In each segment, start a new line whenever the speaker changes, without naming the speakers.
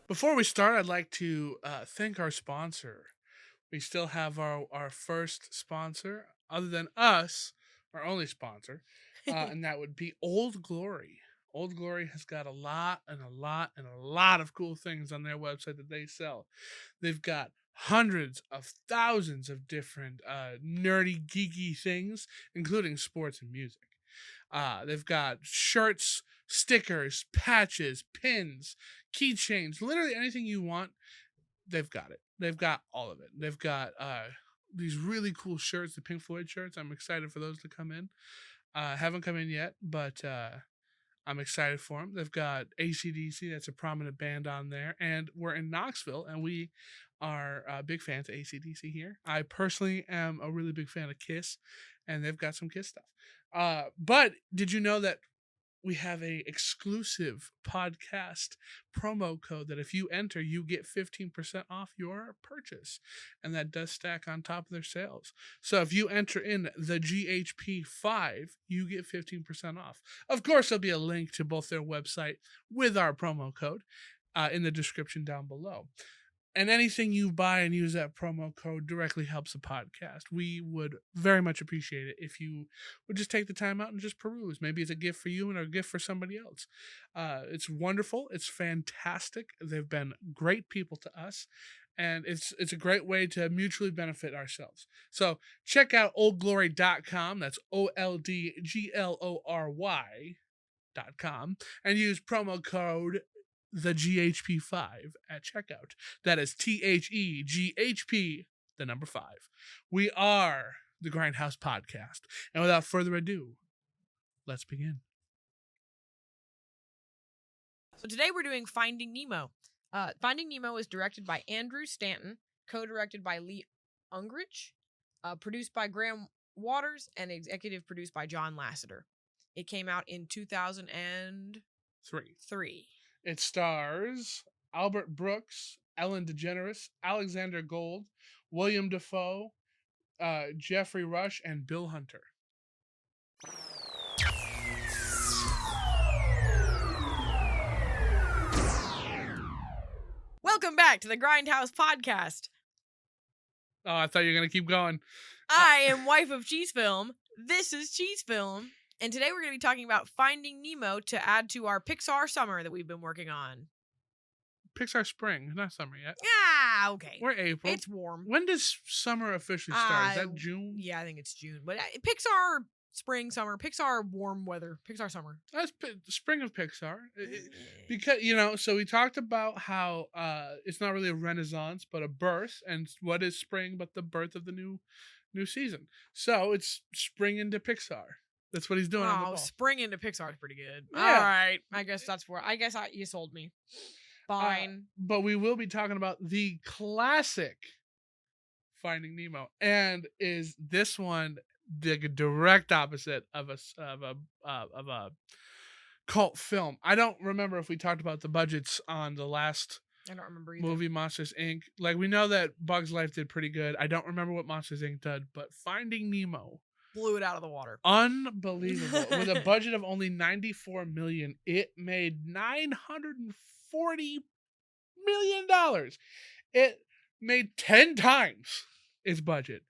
Before we start, I'd like to thank our sponsor. We still have our first sponsor, other than us, our only sponsor, and that would be Old Glory. Old Glory has got a lot and a lot and a lot of cool things on their website that they sell. They've got hundreds of thousands of different nerdy, geeky things, including sports and music. They've got shirts, stickers, patches, pins, keychains, literally anything you want. They've got it. They've got all of it. They've got these really cool shirts, the Pink Floyd shirts. I'm excited for those to come in. Haven't come in yet, but I'm excited for them. They've got AC/DC, that's a prominent band on there. And we're in Knoxville, and we are big fans of AC/DC here. I personally am a really big fan of Kiss, and they've got some Kiss stuff. But did you know that we have a exclusive podcast promo code that if you enter, you get 15% off your purchase, and that does stack on top of their sales. So if you enter in the GHP5, you get 15% off. Of course, there'll be a link to both their website with our promo code in the description down below. And anything you buy and use that promo code directly helps the podcast. We would very much appreciate it if you would just take the time out and just peruse. Maybe it's a gift for you and a gift for somebody else. It's wonderful. It's fantastic. They've been great people to us. And it's a great way to mutually benefit ourselves. So check out oldglory.com. That's OLDGLORY.com. And use promo code the GHP5 at checkout. That is THEGHP, the number 5. We are the Grindhouse Podcast. And without further ado, let's begin.
So today we're doing Finding Nemo. Finding Nemo is directed by Andrew Stanton, co-directed by Lee Ungerich, produced by Graham Waters, and executive produced by John Lasseter. It came out in 2003.
It stars Albert Brooks, Ellen DeGeneres, Alexander Gold, William Dafoe, Jeffrey Rush, and Bill Hunter.
Welcome back to the Grindhouse Podcast.
Oh, I thought you were going to keep going.
I am wife of Cheese Film. This is Cheese Film. And today we're going to be talking about Finding Nemo to add to our Pixar summer that we've been working on.
Pixar spring, not summer yet.
Ah, okay.
We're April.
It's warm.
When does summer officially start? Is that June?
Yeah, I think it's June. But Pixar spring, summer, Pixar warm weather, Pixar summer.
That's spring of Pixar. Because, so we talked about how it's not really a renaissance, but a birth. And what is spring but the birth of the new season? So it's spring into Pixar. That's what he's doing.
Oh, spring into Pixar is pretty good.
Yeah.
All right. I guess you sold me. Fine.
But we will be talking about the classic Finding Nemo. And is this one the direct opposite of a cult film? I don't remember if we talked about the budgets on the last
I don't remember either.
movie, Monsters Inc. Like, we know that Bug's Life did pretty good. I don't remember what Monsters Inc. did, but Finding Nemo
blew it out of the water.
Unbelievable. With a budget of only $94 million, it made $940 million. It made 10 times its budget.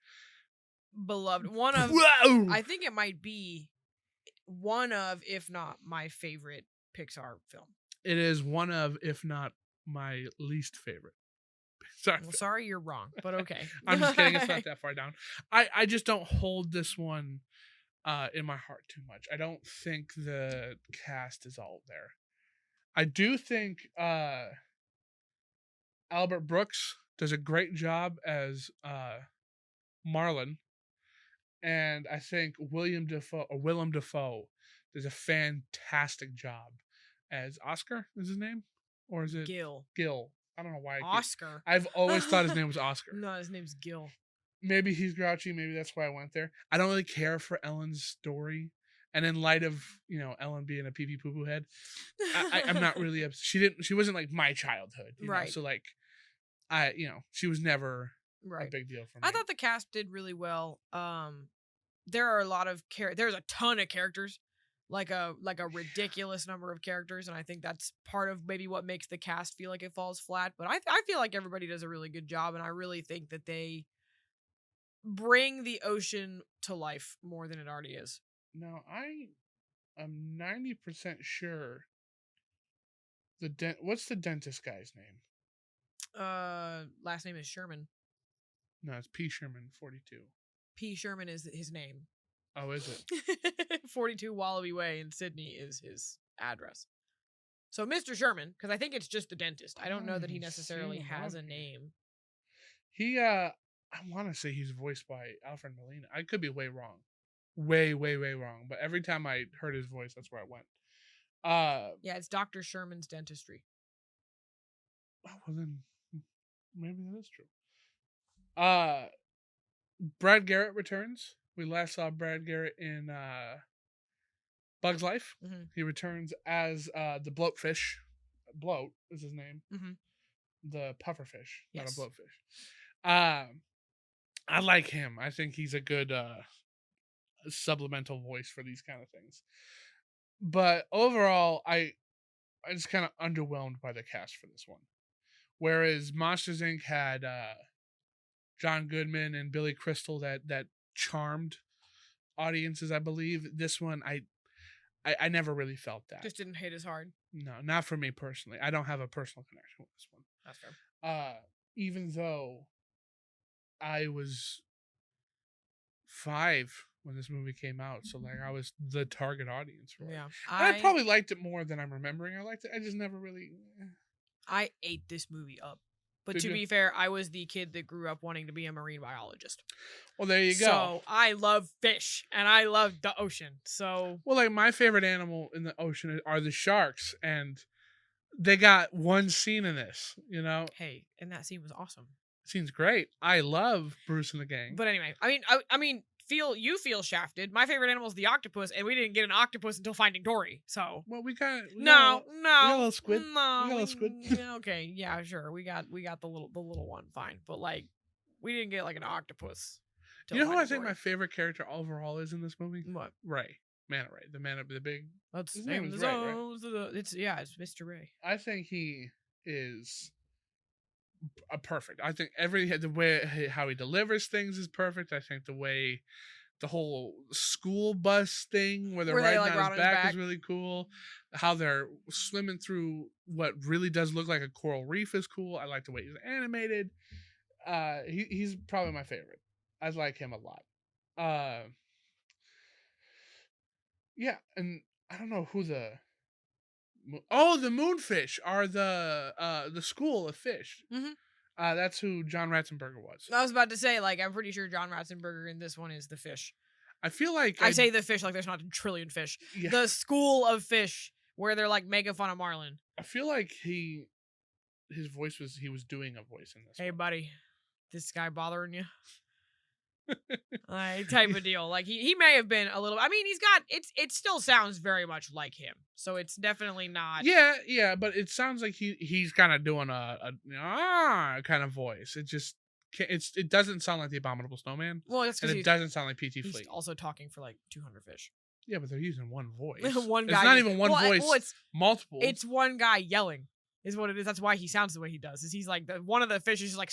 Beloved. One of,
Whoa!
I think it might be one of, if not my favorite Pixar film.
It is one of, if not my least favorite.
Sorry, you're wrong, but okay.
I'm just kidding. It's not that far down. I just don't hold this one in my heart too much. I don't think the cast is all there. I do think Albert Brooks does a great job as Marlin, and I think Willem Dafoe does a fantastic job as Oscar. Is his name, or is it
Gil?
I don't know why.
Oscar.
I've always thought his name was Oscar.
No, his name's Gil.
Maybe he's grouchy. Maybe that's why I went there. I don't really care for Ellen's story. And in light of, Ellen being a pee-pee poo-poo head, I'm not really upset. She wasn't like my childhood.
Right.
So like, she was never a big deal for me.
I thought the cast did really well. There are a lot of there's a ton of characters. like a ridiculous number of characters, and I think that's part of maybe what makes the cast feel like it falls flat. But I feel like everybody does a really good job, and I really think that they bring the ocean to life more than it already is.
Now I am 90% sure what's the dentist guy's name?
Last name is Sherman.
No, it's P. Sherman 42.
P. Sherman is his name.
Oh, is it?
42 Wallaby Way in Sydney is his address. So Mr. Sherman, because I think it's just the dentist. I don't know that he necessarily has a name.
He I want to say he's voiced by Alfred Molina. I could be way wrong. Way wrong. But every time I heard his voice, that's where I went.
Yeah, it's Dr. Sherman's Dentistry.
Oh, well then maybe that is true. Brad Garrett returns. We last saw Brad Garrett in Bug's Life.
Mm-hmm.
He returns as the bloatfish. Bloat is his name.
Mm-hmm.
The pufferfish,
yes.
not a bloatfish. I like him. I think he's a good supplemental voice for these kind of things. But overall, I just kind of underwhelmed by the cast for this one. Whereas Monsters Inc. had John Goodman and Billy Crystal that charmed audiences, I believe. This one, I never really felt that.
Just didn't hit as hard.
No, not for me personally. I don't have a personal connection with this one.
That's fair.
Even though I was 5 when this movie came out, so like I was the target audience for it.
Yeah,
I probably liked it more than I'm remembering. I liked it. I just never really.
I ate this movie up. But
Did
to
you?
be fair, I was the kid that grew up wanting to be a marine biologist.
Well, there you go.
So I love fish and I love the ocean. So
well, like my favorite animal in the ocean are the sharks, and they got one scene in this. You know,
hey, and that scene was awesome.
Scene's great. I love Bruce and the gang.
But anyway, I mean, you feel shafted. My favorite animal is the octopus, and we didn't get an octopus until Finding Dory. So
well, we got a little squid.
No,
we got a little squid.
Okay, yeah, sure. We got the little one, fine. But like, we didn't get like an octopus.
You know who I think my favorite character overall is in this movie?
What?
Ray. Manta Ray. The big.
That's
his name is Ray, right?
It's Mr. Ray.
I think he is perfect. I think the way how he delivers things is perfect. I think the whole school bus thing where they're riding on his back is really cool. How they're swimming through what really does look like a coral reef is cool. I like the way he's animated. He's probably my favorite. I like him a lot. Yeah, and I don't know who the moonfish are the school of fish.
Mm-hmm.
That's who John Ratzenberger was.
I was about to say, like, I'm pretty sure John Ratzenberger in this one is the fish.
I feel like
I say the fish like there's not a trillion fish.
Yeah.
The school of fish where they're like making fun of Marlin.
I feel like his voice was doing a voice in this.
Hey,
one.
buddy, this guy bothering you? Type of deal. Like he may have been a little. I mean, he's got it still sounds very much like him, so it's definitely not.
Yeah, but it sounds like he's kind of doing a kind of voice. It doesn't sound like the Abominable Snowman.
Well, that's because
it doesn't sound like P.T.
He's
Fleet.
also talking for like 200 fish.
Yeah, but they're using one voice.
One guy.
It's not even one voice.
Well, it's
multiple.
It's one guy yelling, is what it is. That's why he sounds the way he does. Is he's like one of the fish is like,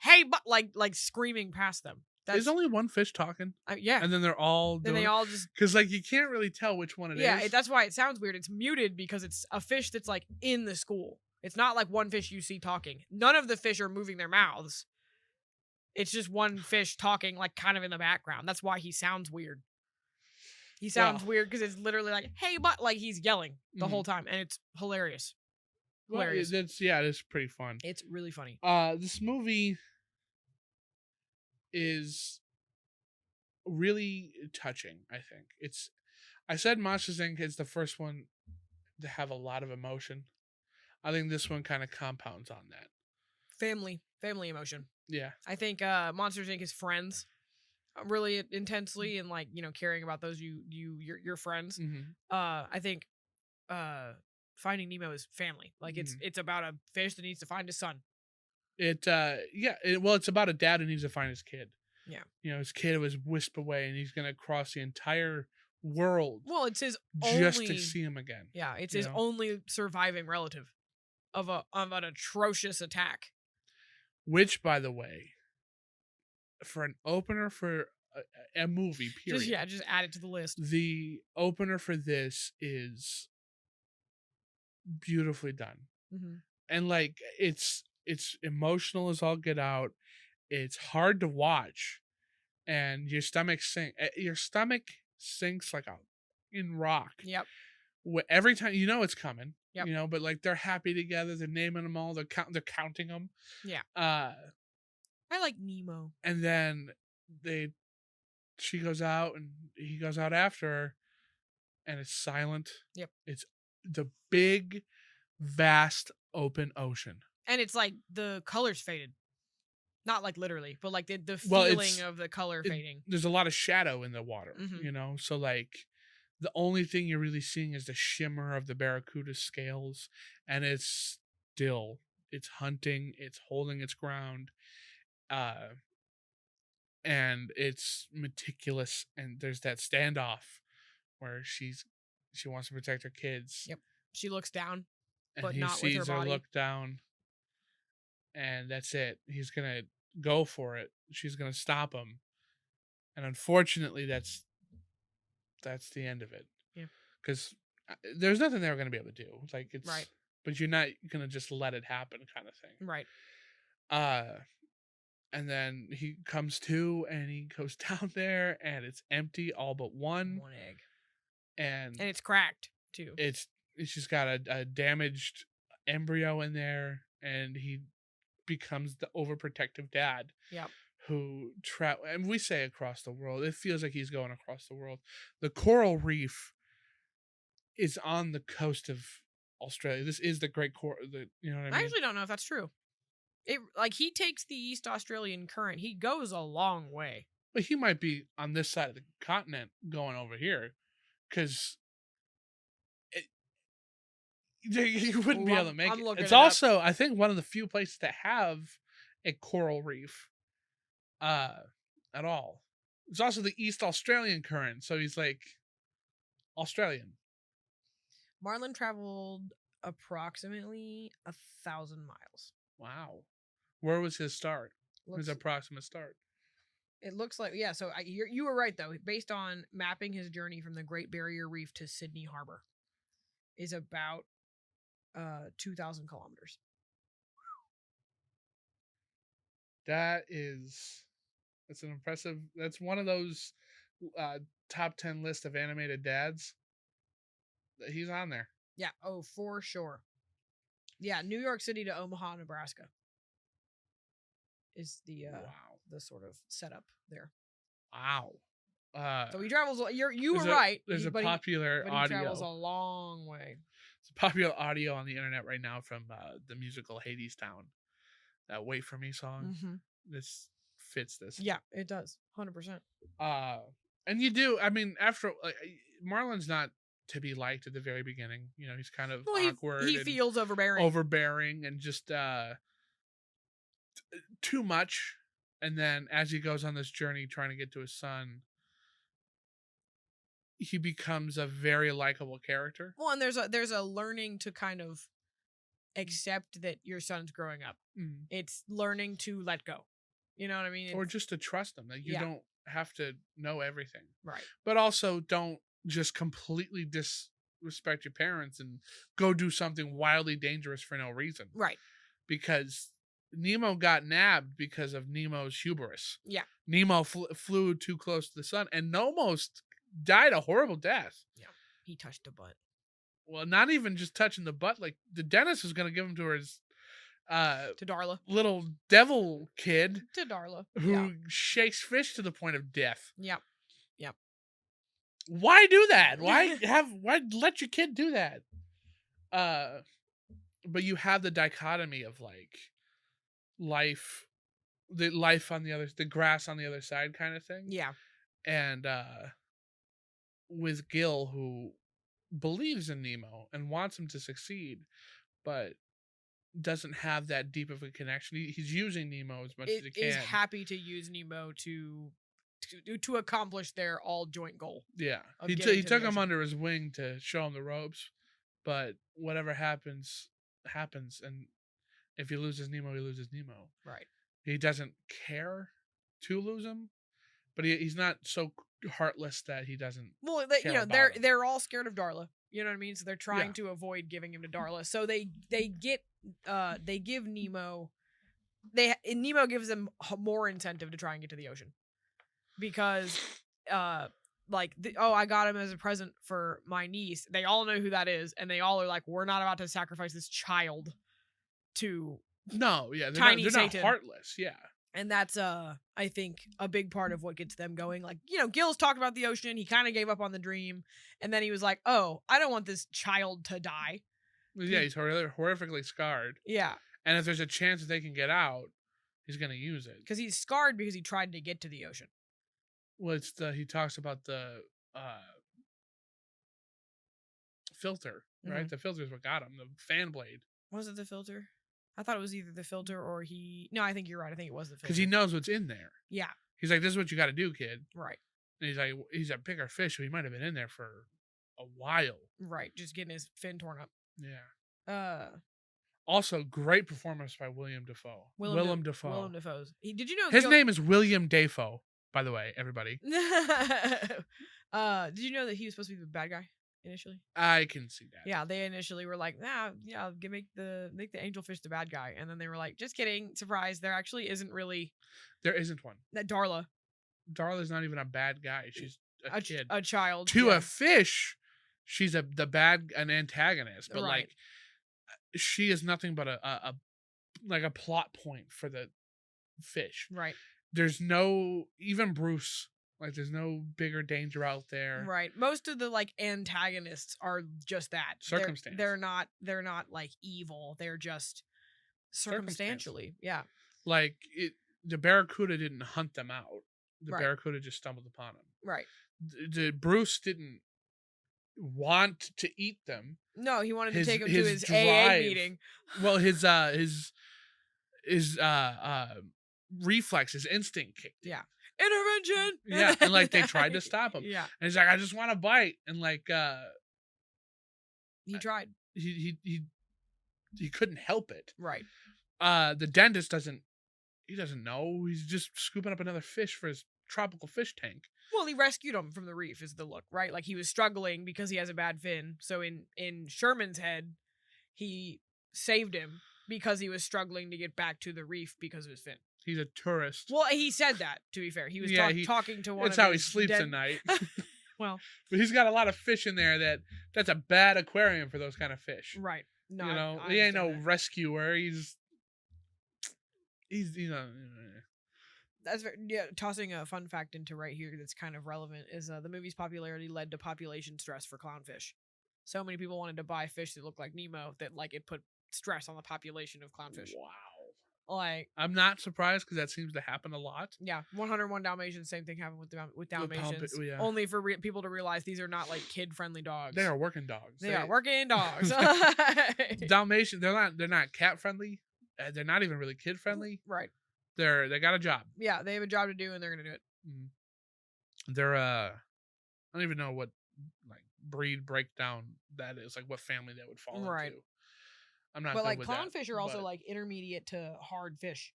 hey, but like screaming past them.
There's only one fish talking.
Yeah.
And then they're all
then they all just
because like you can't really tell which one it is.
Yeah, that's why it sounds weird. It's muted because it's a fish that's like in the school. It's not like one fish you see talking. None of the fish are moving their mouths. It's just one fish talking like kind of in the background. That's why he sounds weird. He sounds weird because it's literally like, hey, but like he's yelling the whole time, and it's hilarious. Hilarious.
Well, it is pretty fun.
It's really funny.
This movie is really touching. I think I said Monsters Inc. is the first one to have a lot of emotion. I think this one kind of compounds on that. Family
emotion.
Yeah,
I think Monsters Inc. is friends really intensely and like caring about those your friends.
Mm-hmm.
I think Finding Nemo is family. Like it's about a fish that needs to find his son.
It's about a dad who needs to find his kid.
Yeah.
His kid was whisked away and he's going to cross the entire world
Well, it's his
just to
only.
see him again.
Yeah, it's
You
his
know?
only surviving relative of an atrocious attack.
Which, by the way, for an opener for a movie, period,
Just add it to the list.
the opener for this is beautifully done.
Mm-hmm.
And like it's emotional as all get out. It's hard to watch, and your stomach sinks like a in rock.
Yep.
Every time you know it's coming.
Yep.
You know, but like they're happy together. They're naming them all. They're counting them.
Yeah.
Uh,
I like Nemo.
and then she goes out and he goes out after her, and it's silent.
Yep.
It's the big, vast open ocean.
And it's like the colors faded. Not like literally, but like the
Well,
feeling of the color fading.
There's a lot of shadow in the water,
Mhm.
you know? So, like, the only thing you're really seeing is the shimmer of the barracuda's scales, and it's still. It's hunting, it's holding its ground, and it's meticulous. And there's that standoff where she wants to protect her kids.
Yep. She looks down,
And
but
he
not with her
sees her
body.
look down, and that's it. He's gonna go for it. She's gonna stop him, and unfortunately, that's the end of it.
Yeah.
Because there's nothing they were gonna be able to do. Like it's
Right.
but you're not gonna just let it happen, kind of thing.
Right.
And then he comes to, and he goes down there, and it's empty, all but one
egg,
and
it's cracked too.
it's just got a damaged embryo in there, and he becomes the overprotective dad.
Yep.
Who and we say across the world. It feels like he's going across the world. The coral reef is on the coast of Australia. This is the Great Coral. You know what I mean?
I actually don't know if that's true. It like he takes the East Australian current. He goes a long way.
But he might be on this side of the continent going over here, because you wouldn't be able to make it. It's also, I think, one of the few places that have a coral reef at all. It's also the East Australian current, so he's like Australian.
Marlin traveled approximately 1,000 miles.
Wow. Where was his start? His approximate start?
It looks like, yeah, so you were right, though. Based on mapping his journey from the Great Barrier Reef to Sydney Harbor is about 2,000 kilometers.
That's an impressive, that's one of those top 10 list of animated dads. He's on there.
Yeah, oh, for sure. Yeah, New York City to Omaha, Nebraska is the the sort of setup there.
Wow.
So he travels. You were right.
There's a popular audio.
He travels a long way.
It's a popular audio on the internet right now from the musical Hadestown. That "Wait for Me" song.
Mm-hmm.
This fits this.
Yeah, it does. 100%.
And you do. I mean, after Marlon's not to be liked at the very beginning. You know, he's kind of awkward.
He feels overbearing,
and just too much. And then as he goes on this journey trying to get to his son, he becomes a very likable character.
Well, and there's a learning to kind of accept that your son's growing up.
Mm.
It's learning to let go. You know what I mean?
Or just to trust them. Like you don't have to know everything.
Right.
But also don't just completely disrespect your parents and go do something wildly dangerous for no reason.
Right.
Because Nemo got nabbed because of Nemo's hubris.
Yeah.
Nemo flew too close to the sun and almost died a horrible death.
Yeah. He touched the butt.
Well, not even just touching the butt. Like the dentist was going to give him to his
to Darla,
little devil kid,
to Darla,
who shakes fish to the point of death.
Yep.
Why do that? Why let your kid do that? But you have the dichotomy of like life on the other, the grass on the other side kind of thing.
Yeah.
And with Gil, who believes in Nemo and wants him to succeed, but doesn't have that deep of a connection. He's using Nemo as much as he can.
Is happy to use Nemo to to accomplish their all joint goal.
Yeah,
Of
he
getting
he
to the
took him
ocean.
under his wing to show him the ropes, but whatever happens, and if he loses Nemo, he loses Nemo.
Right.
He doesn't care to lose him, but he's not so heartless that he doesn't.
Well,
care about him.
they're all scared of Darla. You know what I mean? So they're trying
Yeah.
to avoid giving him to Darla. So they give Nemo. Nemo gives them more incentive to try and get to the ocean, because I got him as a present for my niece. They all know who that is, and they all are like, we're not about to sacrifice this child to
No, yeah,
Tiny
they're not
Satan.
heartless. Yeah,
And that's I think a big part of what gets them going. Like, Gil's talked about the ocean. He kind of gave up on the dream, and then he was like, "Oh, I don't want this child to die."
yeah, he's horrifically scarred,
Yeah,
and if there's a chance that they can get out, he's gonna use it.
because he's scarred because he tried to get to the ocean.
Well, he talks about the filter, right? The filter is what got him. The fan blade,
Was it the filter? I thought it was either the filter or he. No, I think you're right. I think it was the filter.
because he knows what's in there.
Yeah,
He's like, "This is what you got to do, kid."
right,
And he's a bigger fish, so he might have been in there for a while.
right. Just getting his fin torn up.
Yeah. Also, great performance by William Dafoe. Willem Dafoe.
Willem Dafoe's. Did you know
His name is William Dafoe, by the way, everybody.
Did you know that he was supposed to be the bad guy initially?
I can see that.
Yeah, they initially were like, make the angelfish the bad guy, and then they were like, just kidding, surprise. There actually isn't really
There isn't one.
that Darla,
Darla's not even a bad guy. She's a kid.
a child
To a fish, she's an antagonist, but
Right.
like she is nothing but a plot point for the fish.
right,
There's no even Bruce. Like there's no bigger danger out there.
right. Most of the like antagonists are just that
Circumstance.
They're not like evil. They're just circumstantially, yeah,
Like the barracuda didn't hunt them out. The
Right.
barracuda just stumbled upon them.
right.
The Bruce didn't want to eat them.
No, he wanted
His-
to take him to
his
his AA
drive.
meeting.
Well, his reflex, his instinct kicked in.
Yeah. Intervention.
Yeah, and like they tried to stop him.
Yeah,
And he's like, I just want to bite. And like
he tried.
he couldn't help it.
Right.
The dentist doesn't know. He's just scooping up another fish for his tropical fish tank.
Well, he rescued him from the reef is the look, right? Like he was struggling because he has a bad fin. So in Sherman's head, he saved him because he was struggling to get back to the reef because of his fin.
He's a tourist.
Well, he said that, to be fair. He was talking to one
That's
of
how he
his
sleeps
dead-
at night.
Well,
But he's got a lot of fish in there that's a bad aquarium for those kind of fish.
right. No,
You know,
I
he ain't no
understand
rescuer. He's
that's very, tossing a fun fact into right here that's kind of relevant is the movie's popularity led to population stress for clownfish. So many people wanted to buy fish that looked like Nemo that like it put stress on the population of clownfish.
wow.
Like,
I'm not surprised because that seems to happen a lot.
yeah, 101 Dalmatians, same thing happened with Dalmatians.
yeah.
Only for people to realize these are not like kid-friendly dogs.
They are working dogs.
They are working dogs.
Dalmatian. They're not cat friendly. They're not even really kid friendly.
Right.
They got a job.
Yeah, they have a job to do and they're gonna do it.
They're I don't even know what like breed breakdown that is. Like what family that would fall
Right.
into. I'm not.
But
good
like
with
clownfish
that,
are also
but
like intermediate to hard fish.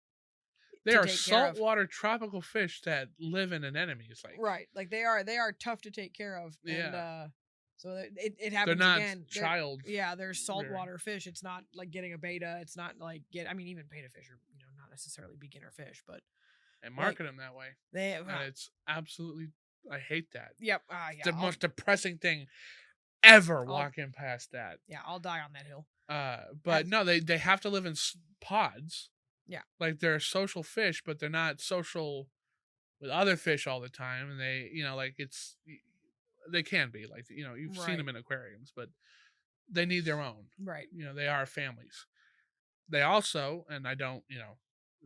they
to
are
take care of.
saltwater tropical fish that live in anemones. Like
Right. Like they are tough to take care of.
Yeah.
And so it
they're
happens
not
again.
child.
Yeah, they're saltwater fish. It's not like getting a beta. It's not like even beta fish are, not necessarily beginner fish, but
And market them that way.
they
And it's absolutely. I hate that.
yep.
It's
Yeah.
the most depressing thing ever.
I'll-
Walking past that.
Yeah, I'll die on that hill.
But no, they have to live in pods.
Yeah.
Like they're social fish, but they're not social with other fish all the time. And they, like they can be like, you've seen
Right.
them in aquariums, but they need their own.
Right.
They are families. They also, and I don't,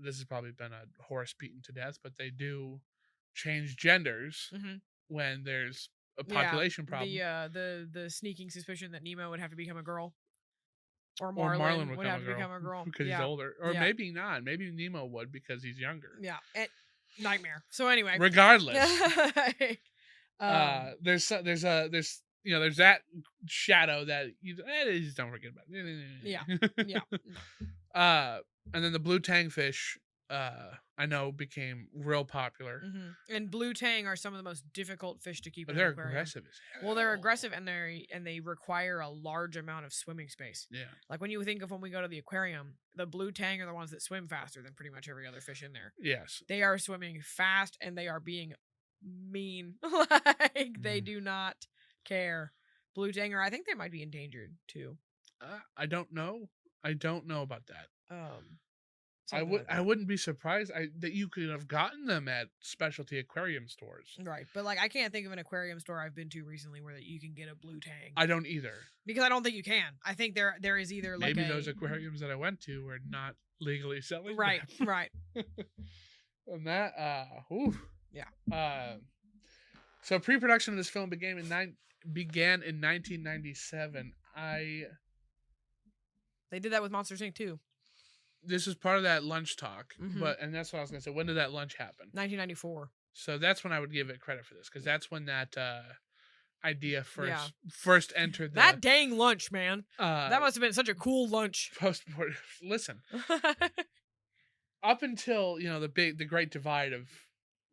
this has probably been a horse beaten to death, but they do change genders
Mhm.
when there's a population problem.
The sneaking suspicion that Nemo would have to become a girl. Or
Or
Marlin,
Marlin
would have to become a girl.
because
Yeah.
he's older, or
Yeah.
maybe not. Maybe Nemo would because he's younger.
Yeah. Nightmare. So anyway.
Regardless,
um,
there's that shadow that you just don't forget about.
yeah. Yeah.
And then the blue tangfish, I know became real popular.
And blue tang are some of the most difficult fish to keep
But
in
they're
an aquarium.
aggressive as hell.
Well, they're aggressive and they require a large amount of swimming space.
Yeah.
Like when you think of when we go to the aquarium, the blue tang are the ones that swim faster than pretty much every other fish in there.
Yes.
They are swimming fast and they are being mean. Like they do not care. Blue tanger, I think they might be endangered too.
I don't know. I don't know about that. I
Like
wouldn't be surprised that you could have gotten them at specialty aquarium stores.
Right, but like I can't think of an aquarium store I've been to recently where that you can get a blue tang.
I don't either.
Because I don't think you can. I think there is either like
maybe those aquariums that I went to were not legally selling.
Right,
them.
right.
And that
yeah.
So pre-production of this film began in 1997.
They did that with Monsters Inc. too.
This is part of that lunch talk, and that's what I was gonna say. When did that lunch happen?
1994.
So that's when I would give it credit for this, because that's when that idea first entered.
That dang lunch, man. That must have been such a cool lunch.
Listen, up until the great divide of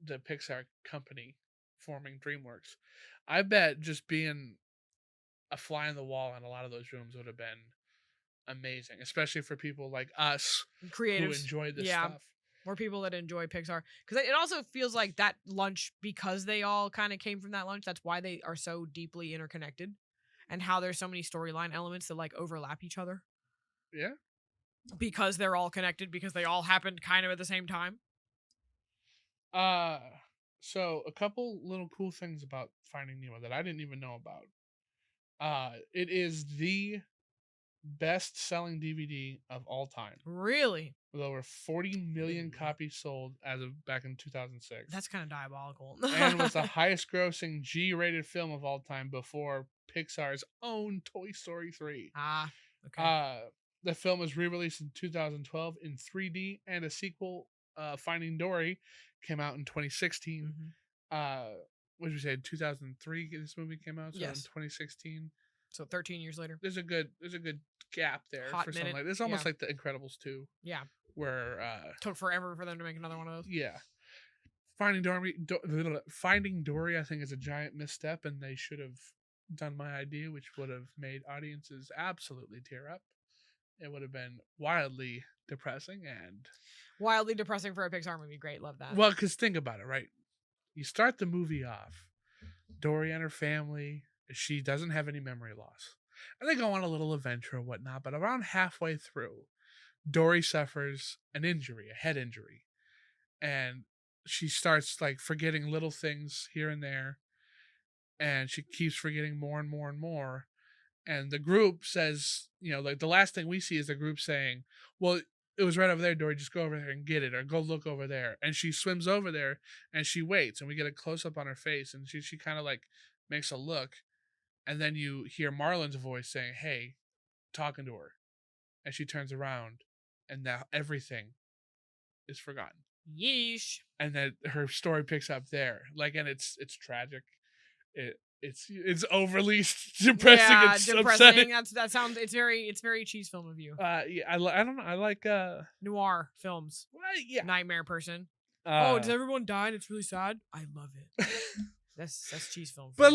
the Pixar company forming DreamWorks, I bet just being a fly on the wall in a lot of those rooms would have been amazing, especially for people like us,
creatives
who enjoy this stuff.
Or people that enjoy Pixar, because it also feels like that lunch, because they all kind of came from that lunch, that's why they are so deeply interconnected, and how there's so many storyline elements that like overlap each other.
Yeah,
because they're all connected, because they all happened kind of at the same time.
So a couple little cool things about Finding Nemo that I didn't even know about. It is the best-selling DVD of all time.
Really?
With over 40 million copies sold as of back in 2006.
That's kind of diabolical.
And was the highest-grossing G-rated film of all time before Pixar's own Toy Story 3.
Ah, okay.
The film was re-released in 2012 in 3D, and a sequel, Finding Dory, came out in 2016. What did we say? 2003. This movie came out. So
yes.
In 2016.
So 13 years later.
There's a good gap there for something like this. It's almost like The Incredibles 2.
Yeah.
Where
took forever for them to make another one of those.
Yeah. Finding Dory, I think, is a giant misstep, and they should have done my idea, which would have made audiences absolutely tear up. It would have been wildly depressing
for a Pixar movie. Great, love that.
Well, because think about it, right? You start the movie off, Dory and her family. She doesn't have any memory loss, and they go on a little adventure or whatnot. But around halfway through, Dory suffers an injury, a head injury, and she starts like forgetting little things here and there, and she keeps forgetting more and more and more. And the group says, like the last thing we see is the group saying, well, it was right over there, Dory, just go over there and get it, or go look over there. And she swims over there and she waits, and we get a close up on her face, and she kind of like makes a look, and then you hear Marlon's voice saying, hey, talking to her. And she turns around, and now everything is forgotten.
Yeesh. And
then her story picks up there. Like, and it's tragic. It's overly depressing.
Yeah,
and
depressing.
Upsetting.
That sounds. It's very cheese film of you.
Yeah, I don't know. I like
noir films.
Well, yeah.
Nightmare person. Does everyone die and it's really sad? I love it. that's cheese film.
But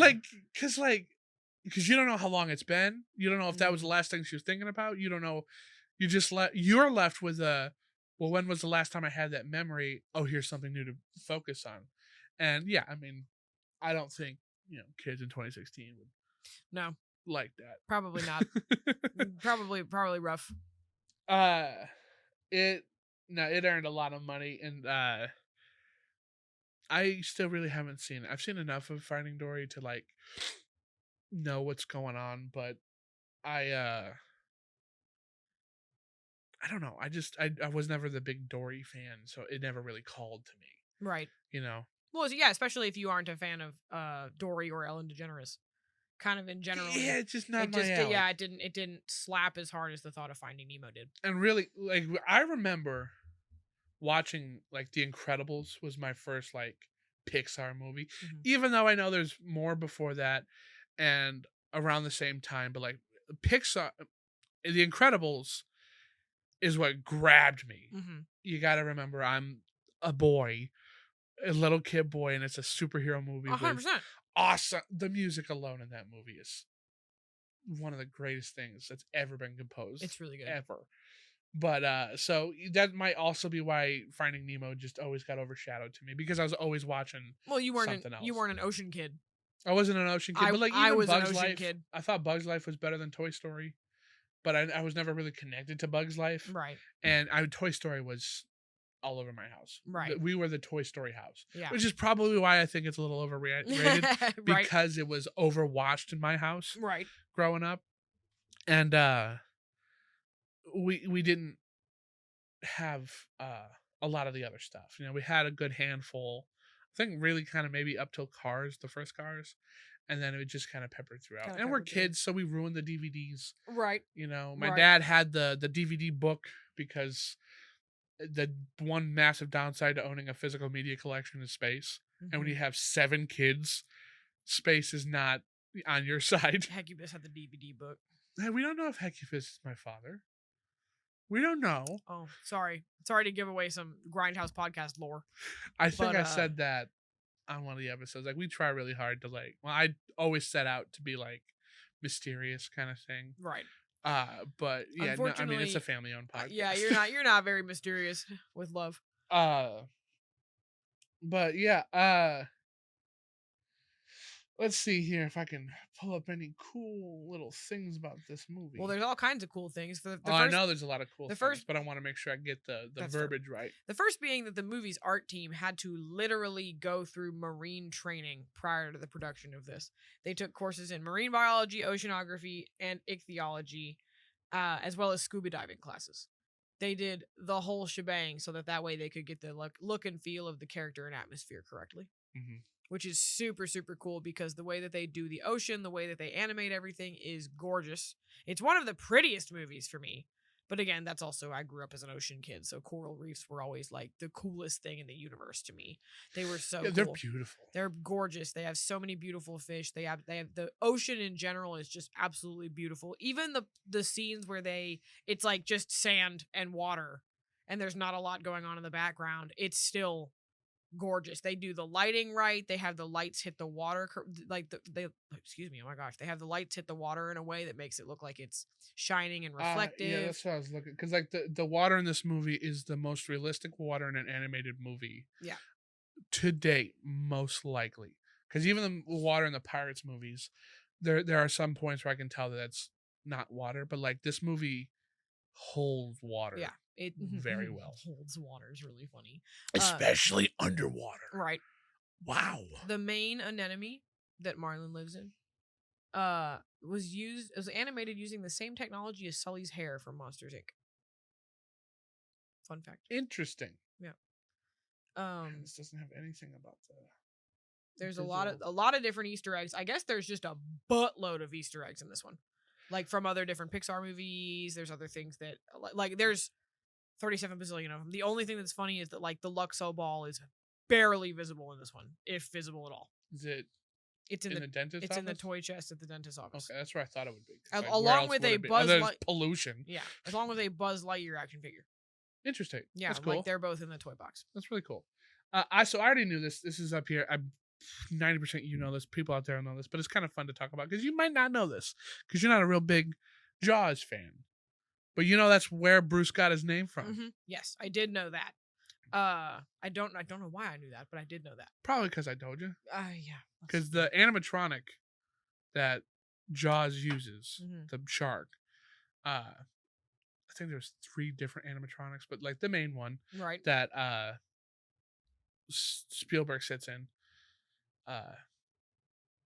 because you don't know how long it's been. You don't know if that was the last thing she was thinking about. You don't know. You just you're left with well, when was the last time I had that memory? Oh, here's something new to focus on. And yeah, I mean, I don't think kids in 2016 would like that.
Probably not. probably rough.
It earned a lot of money, and I still really haven't seen it. I've seen enough of Finding Dory to like know what's going on, but I don't know. I was never the big Dory fan, so it never really called to me.
Right.
Well,
yeah, especially if you aren't a fan of Dory or Ellen DeGeneres. Kind of in general.
Yeah, it's just not my alley.
Yeah, it didn't slap as hard as the thought of Finding Nemo did.
And really, like, I remember watching like The Incredibles was my first like Pixar movie,
Mhm.
even though I know there's more before that and around the same time. But like Pixar, The Incredibles is what grabbed me.
Mhm.
You got to remember, I'm a boy, a little kid boy, and it's a superhero movie with
100%.
awesome. The music alone in that movie is one of the greatest things that's ever been composed,
It's really good.
ever. But so that might also be why Finding Nemo just always got overshadowed to me because I was always watching
Well,
something
you
else.
weren't an ocean kid.
I wasn't an ocean kid, but like
I
even
was an
Bugs
ocean
Life,
kid.
I thought Bugs Life was better than Toy Story, but I was never really connected to Bugs Life.
Right.
And Toy Story was all over my house.
Right.
We were the Toy Story house,
Yeah.
which is probably why I think it's a little overrated
Right.
because it was overwatched in my house
Right.
growing up, and we didn't have a lot of the other stuff. You know, we had a good handful. I think really kind of maybe up till Cars, the first Cars, and then it would just kind of peppered throughout.
Kinda
And we're
peppered through.
kids, so we ruined the DVDs.
Right.
You know, my
Right.
dad had the DVD book because the one massive downside to owning a physical media collection is space. And when
Mhm.
you have 7 kids, space is not on your side.
Hecubus had the DVD book.
Hey, we don't know if Hecufus is my father. We don't know.
Oh, sorry. Sorry to give away some Grindhouse podcast lore.
I think
But,
I said that on one of the episodes. Like we try really hard to like. Well, I always set out to be like mysterious kind of thing.
Right.
But yeah, no, I mean it's a
Unfortunately,
family-owned podcast.
Yeah, you're not very mysterious with love.
But yeah, let's see here if I can pull up any cool little things about this movie.
Well, there's all kinds of cool things.
I know there's a lot of cool
the
things,
first-
but I want to make sure I get the
That's fair.
verbiage right.
The first being that the movie's art team had to literally go through marine training prior to the production of this. They took courses in marine biology, oceanography, and ichthyology, as well as scuba diving classes. They did the whole shebang so that way they could get the look and feel of the character and atmosphere correctly.
Mm-hmm.
Which is super, super cool because the way that they do the ocean, the way that they animate everything is gorgeous. It's one of the prettiest movies for me. But again, that's also, I grew up as an ocean kid, so coral reefs were always like the coolest thing in the universe to me. They were so cool.
They're beautiful.
They're gorgeous. They have so many beautiful fish. They have the ocean in general is just absolutely beautiful. Even the scenes where it's like just sand and water and there's not a lot going on in the background. It's still gorgeous. They do the lighting right. They have the lights hit the water excuse me, oh my gosh, they have the lights hit the water in a way that makes it look like it's shining and reflective.
Yeah, that's what I was looking, because like the water in this movie is the most realistic water in an animated movie.
Yeah.
To date, most likely, because even the water in the Pirates movies, there are some points where I can tell that that's not water, but like this movie holds water.
Yeah. It
very well.
Holds water is really funny.
Especially underwater.
Right.
Wow.
The main anemone that Marlin lives in was animated using the same technology as Sully's hair from Monsters Inc. Fun fact.
Interesting.
Yeah.
This doesn't have anything about the
there's a lot of different Easter eggs. I guess there's just a buttload of Easter eggs in this one. Like from other different Pixar movies, there's other things that like there's 37 bazillion of them. The only thing that's funny is that like the Luxo ball is barely visible in this one, if visible at all.
Is it?
It's in the
dentist.
It's
office?
in the toy chest at the dentist's office.
Okay, that's where I thought it would be.
Along
like, along
with a Buzz
pollution.
Yeah, along with a Buzz Lightyear action figure.
Interesting.
Yeah,
that's cool.
Like they're both in the toy box.
That's really cool. I already knew this. This is up here. I'm 90% you know this. People out there know this, but it's kind of fun to talk about because you might not know this because you're not a real big Jaws fan. But you know that's where Bruce got his name from.
Mm-hmm. Yes, I did know that. I don't know why I knew that, but I did know that.
Probably because I told you.
Yeah.
Because the animatronic that Jaws uses, the shark, I think there's 3 different animatronics, but like the main one,
right?
That Spielberg sits in.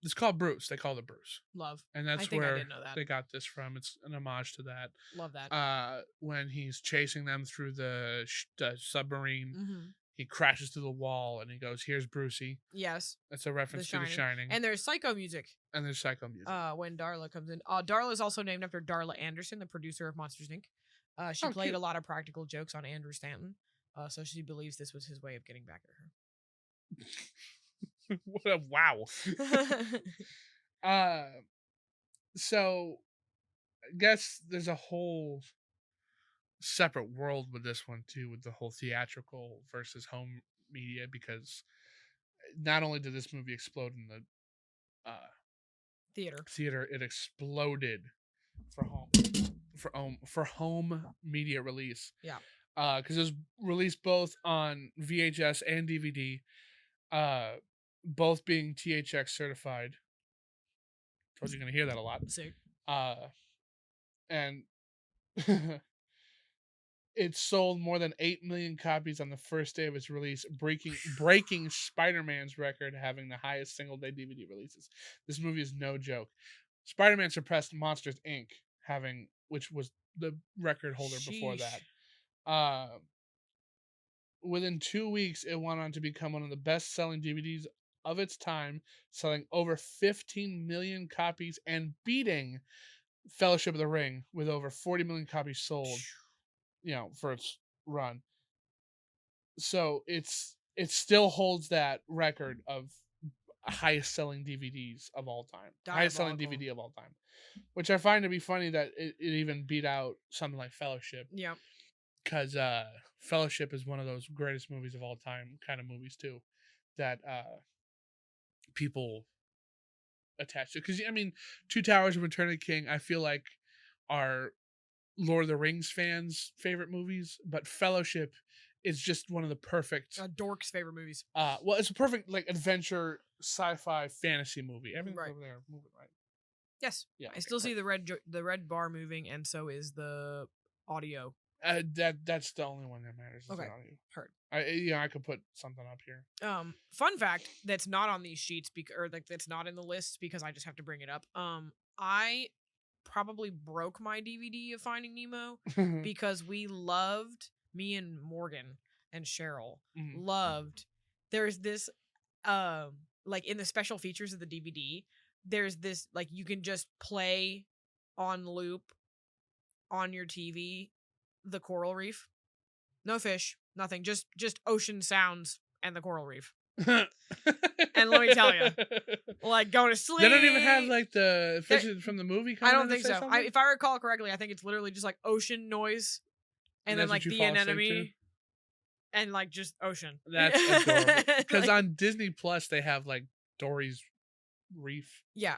It's called Bruce. They call it Bruce.
Love.
And that's
I
where
did know that.
they got this from. It's an homage to that.
Love that.
When he's chasing them through the submarine, he crashes through the wall and he goes, "Here's Brucey."
Yes.
That's a reference to The Shining.
And there's Psycho music.
When
Darla comes in. Darla is also named after Darla Anderson, the producer of Monsters Inc. She played a lot of practical jokes on Andrew Stanton. So she believes this was his way of getting back
What a wow.
at her.
uh, so I guess there's a whole separate world with this one too, with the whole theatrical versus home media, because not only did this movie explode in the
Theater.
theater, it exploded for home media release.
Yeah.
Because it was released both on VHS and DVD, both being THX certified. Told you're gonna hear that a lot.
Sick.
And it sold more than 8 million copies on the first day of its release, breaking Spider-Man's record, having the highest single day DVD releases. This movie is no joke. Spider-Man surpassed Monsters Inc., which was the record holder before that. Within 2 weeks, it went on to become one of the best-selling DVDs of its time, selling over 15 million copies and beating Fellowship of the Ring with over 40 million copies sold, for its run. So it still holds that record of highest selling DVDs of all time. Highest selling DVD of all time. Which I find to be funny that it even beat out something like Fellowship.
Yeah.
Because Fellowship is one of those greatest movies of all time kind of movies too, that people attach to. Because, I mean, Two Towers and Return of the King, I feel like, are Lord of the Rings fans' favorite movies, but Fellowship is just one of the perfect
dork's favorite movies.
Well, it's a perfect like adventure, sci-fi, fantasy movie. Everything's
right.
over there moving right.
Yes.
Yeah.
I still see the red bar moving, and so is the audio.
That's the only one that matters.
Okay. Heard.
I could put something up here.
Fun fact that's not on these sheets that's not in the list because I just have to bring it up. I probably broke my DVD of Finding Nemo because me and Morgan and Cheryl loved. There's this like in the special features of the DVD, there's this like you can just play on loop on your TV the coral reef. No fish, nothing, just ocean sounds and the coral reef. And let me tell you, like going to sleep.
They don't even have like the fishes from the movie.
I don't think so. If I recall correctly, I think it's literally just like ocean noise, and then like the anemone, and like just ocean.
That's adorable. Because on Disney Plus they have like Dory's Reef.
Yeah.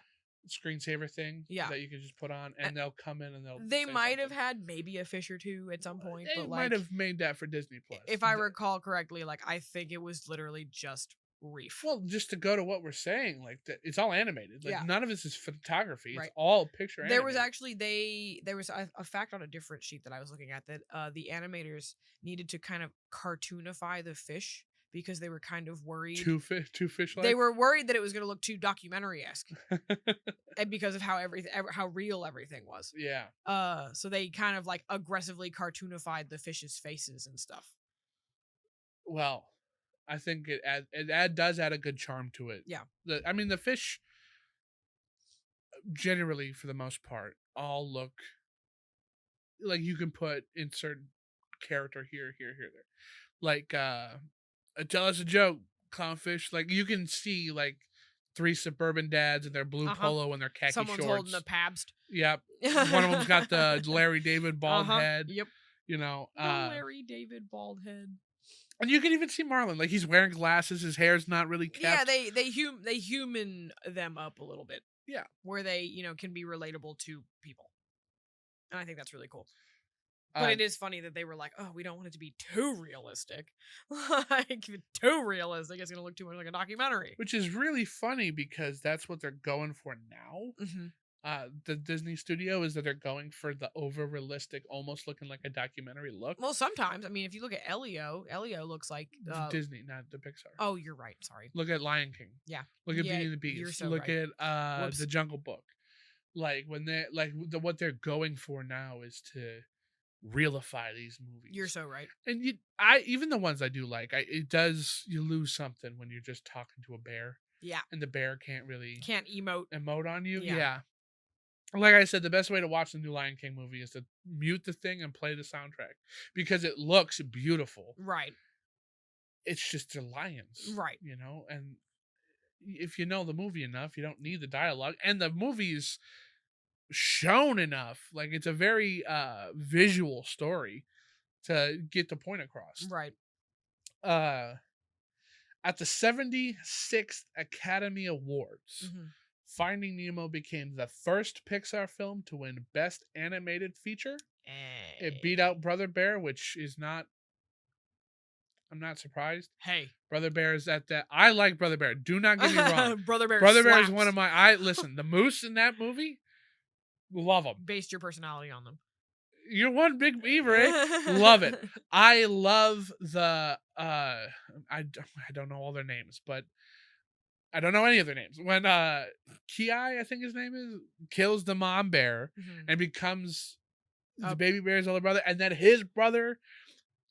Screensaver thing that you can just put on, and they'll come in and
they might have had maybe a fish or two at some point,
they
but
might have made that for Disney Plus.
If I recall correctly, like I think it was literally just reef.
Well, just to go to what we're saying, like it's all animated. Like none of this is photography. It's all picture animated.
There was actually there was a fact on a different sheet that I was looking at that the animators needed to kind of cartoonify the fish because they were kind of worried.
Too fish-like?
They were worried that it was going to look too documentary-esque. And because of how real everything was.
Yeah.
So they kind of like aggressively cartoonified the fish's faces and stuff.
Well, I think it does add a good charm to it.
Yeah.
The fish generally, for the most part, all look like you can insert character here, there. Like tell us a joke, clownfish. Like you can see like 3 suburban dads in their blue polo and their khaki
Someone's
shorts.
Holding the Pabst.
Yep. One of them's got the Larry David bald head.
Yep.
The
Larry David bald head.
And you can even see Marlin. Like he's wearing glasses. His hair's not really kept.
Yeah, they human them up a little bit.
Yeah.
Where they, can be relatable to people. And I think that's really cool. But it is funny that they were like, oh, we don't want it to be too realistic. Like, if it's too realistic, it's going to look too much like a documentary.
Which is really funny because that's what they're going for now.
Mm-hmm.
The Disney studio is that they're going for the over-realistic, almost looking like a documentary look.
Well, sometimes. I mean, if you look at Elio looks like...
Disney, not the Pixar.
Oh, you're right. Sorry.
Look at Lion King.
Yeah.
Look at Beauty and the Beast.
You're so
look
right.
at The Jungle Book. Like, when they what they're going for now is to realify these movies.
You're so right.
And even the ones I do like, you lose something when you're just talking to a bear.
Yeah.
And the bear can't emote
on you.
Yeah. Like I said, the best way to watch the new Lion King movie is to mute the thing and play the soundtrack because it looks beautiful.
Right.
It's just they're lions,
Right.
and if you know the movie enough, you don't need the dialogue, and the movie's shown enough. Like it's a very visual story to get the point across.
Right.
Uh, at the 76th Academy Awards,
Hmm.
Finding Nemo became the first Pixar film to win Best Animated Feature. It beat out Brother Bear, which is not. I'm not surprised.
Hey.
Brother Bear is at that. I like Brother Bear. Do not get me wrong.
Brother Bear
Brother Bear is
slaps.
one of my. I listen. The moose in that movie, love them.
Based your personality on them.
You're one big beaver, eh? Love it. I love the. I don't know all their names, but I don't know any of their names. When Ki, I think his name is, kills the mom bear and becomes the baby bear's older brother, and then his brother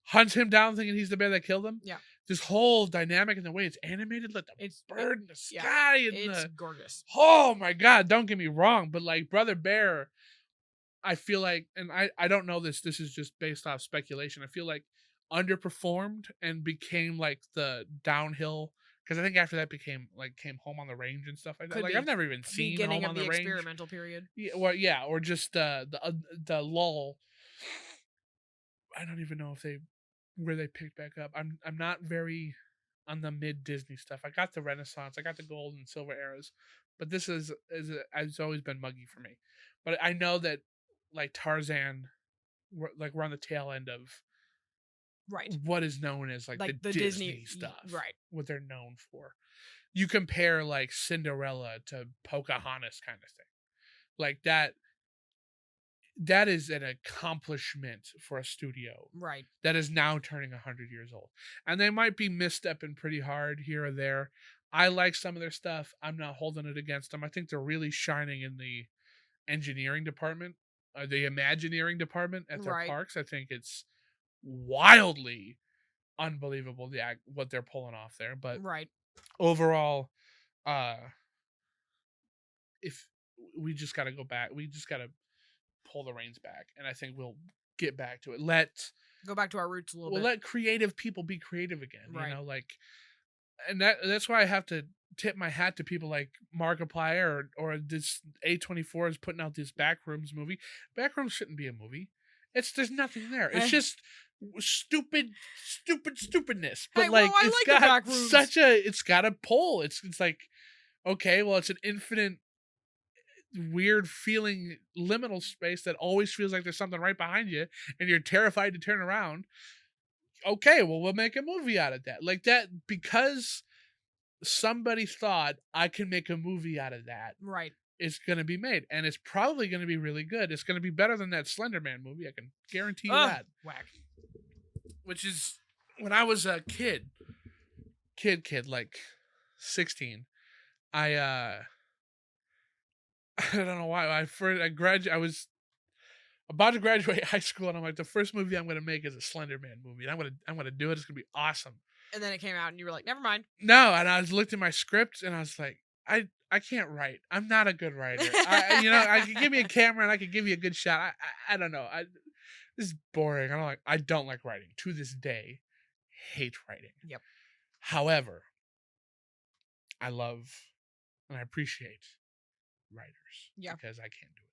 hunts him down thinking he's the bear that killed him.
Yeah.
This whole dynamic and the way it's animated, like the bird in the sky, and
it's gorgeous.
Oh my god! Don't get me wrong, but like Brother Bear, I feel like, and I don't know this. This is just based off speculation. I feel like underperformed and became like the downhill, because I think after that came Home on the Range and stuff like that.
Could
like
be
I've never even seen
beginning
Home
of
on
the
the Range.
experimental period.
Yeah, or just the lull. I don't even know if where they picked back up. I'm not very on the mid Disney stuff. I got the Renaissance, I got the gold and silver eras, but this has always been muggy for me. But I know that like Tarzan, we're on the tail end of
right
what is known as like the Disney stuff,
right?
What they're known for. You compare like Cinderella to Pocahontas kind of thing, like that. That is an accomplishment for a studio,
right?
That is now turning 100 years old, and they might be misstepping pretty hard here or there. I like some of their stuff. I'm not holding it against them. I think they're really shining in the engineering department, the Imagineering department at their parks. I think it's wildly unbelievable what they're pulling off there. But overall, if we just got to go back, we just got to pull the reins back, and I think we'll get back to it.
Go back to our roots a little bit.
We'll let creative people be creative again, and that's why I have to tip my hat to people like Markiplier or this A24 is putting out this Backrooms movie. Backrooms shouldn't be a movie. There's nothing there. It's just stupidness. But it's got a pull. It's like, okay, well, it's an infinite weird feeling liminal space that always feels like there's something right behind you and you're terrified to turn around. Okay, well, we'll make a movie out of that. Like that, because somebody thought I can make a movie out of that.
Right.
It's going to be made, and it's probably going to be really good. It's going to be better than that Slender Man movie. I can guarantee you that.
Whack.
Which is when I was a kid, like 16, I don't know why. I was about to graduate high school, and I'm like, the first movie I'm going to make is a Slender Man movie, and I'm gonna do it. It's gonna be awesome.
And then it came out, and you were like, never mind.
No, and I was looked at my script, and I was like, I can't write. I'm not a good writer. I could give me a camera, and I could give you a good shot. I don't know. This is boring. I don't like writing. To this day, hate writing.
Yep.
However, I love and I appreciate writers.
Yeah.
Because I can't do it.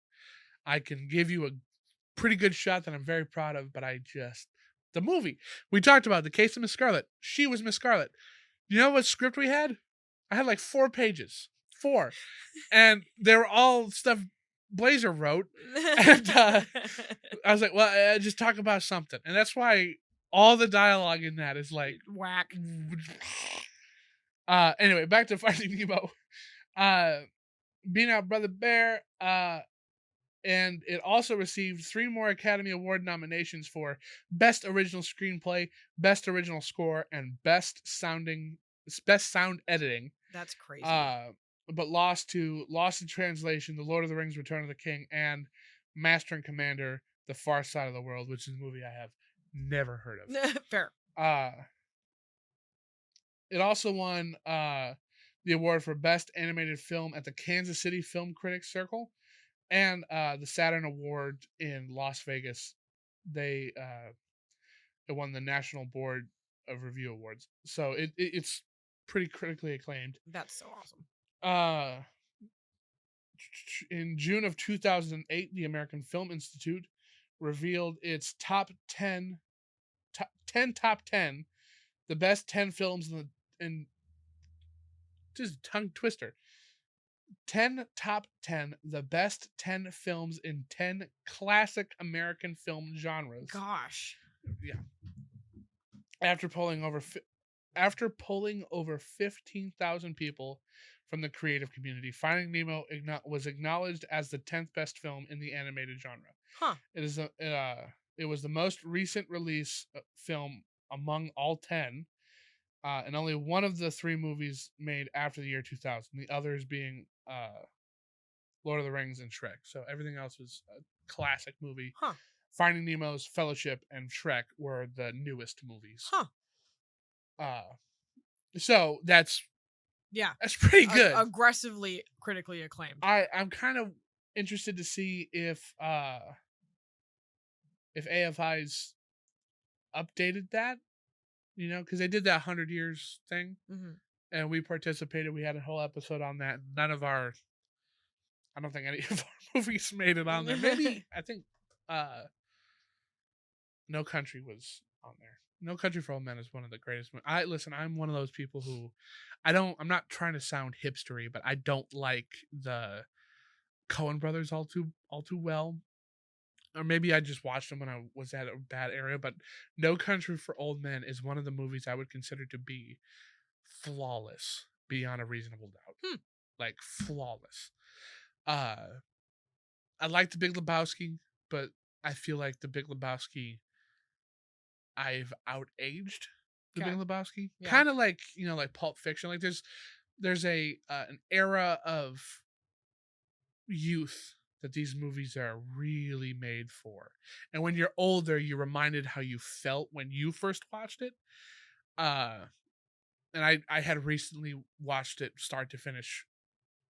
I can give you a pretty good shot that I'm very proud of, but the movie we talked about, The Case of Miss Scarlet. She was Miss Scarlet. You know what script we had? I had like 4 pages. 4. And they were all stuff Blazer wrote. And I was like, well, just talk about something. And that's why all the dialogue in that is like
whack.
Anyway, back to Finding Nemo. Being out Brother Bear, and it also received 3 more Academy Award nominations for Best Original Screenplay, Best Original Score, and Best Sound Editing.
That's crazy.
But lost in translation, The Lord of the Rings: Return of the King, and Master and Commander: The Far Side of the World, which is a movie I have never heard of.
Fair.
It also won the award for Best Animated Film at the Kansas City Film Critics Circle, And the Saturn Award in Las Vegas, they it won the National Board of Review Awards. So it's pretty critically acclaimed.
That's so awesome.
Uh, in June of 2008, the American Film Institute revealed its top 10, the best 10 films in just a tongue twister. 10 top 10, the best 10 films in 10 classic American film genres.
Gosh.
Yeah. After polling over 15,000 people from the creative community, Finding Nemo was acknowledged as the 10th best film in the animated genre.
Huh.
It was the most recent release film among all 10, and only one of the 3 movies made after the year 2000. The others being Lord of the Rings and Shrek. So everything else was a classic movie.
Huh.
Finding Nemo's Fellowship and Shrek were the newest movies.
Huh.
So that's
Yeah.
That's pretty good.
Aggressively critically acclaimed.
I'm kind of interested to see if AFI's updated that, because they did that 100 years thing, and we participated. We had a whole episode on that. I don't think any of our movies made it on there. Maybe I think No Country was on there. No Country for Old Men is one of the greatest. I'm one of those people who I'm not trying to sound hipstery, but I don't like the Coen brothers all too well. Or maybe I just watched them when I was at a bad area, but No Country for Old Men is one of the movies I would consider to be flawless beyond a reasonable doubt. Like flawless. I like The Big Lebowski, but I feel like The Big Lebowski, I've outaged The Big Lebowski. Yeah. Kind of like, like Pulp Fiction. Like there's an era of youth that these movies are really made for. And when you're older, you're reminded how you felt when you first watched it. And I had recently watched it start to finish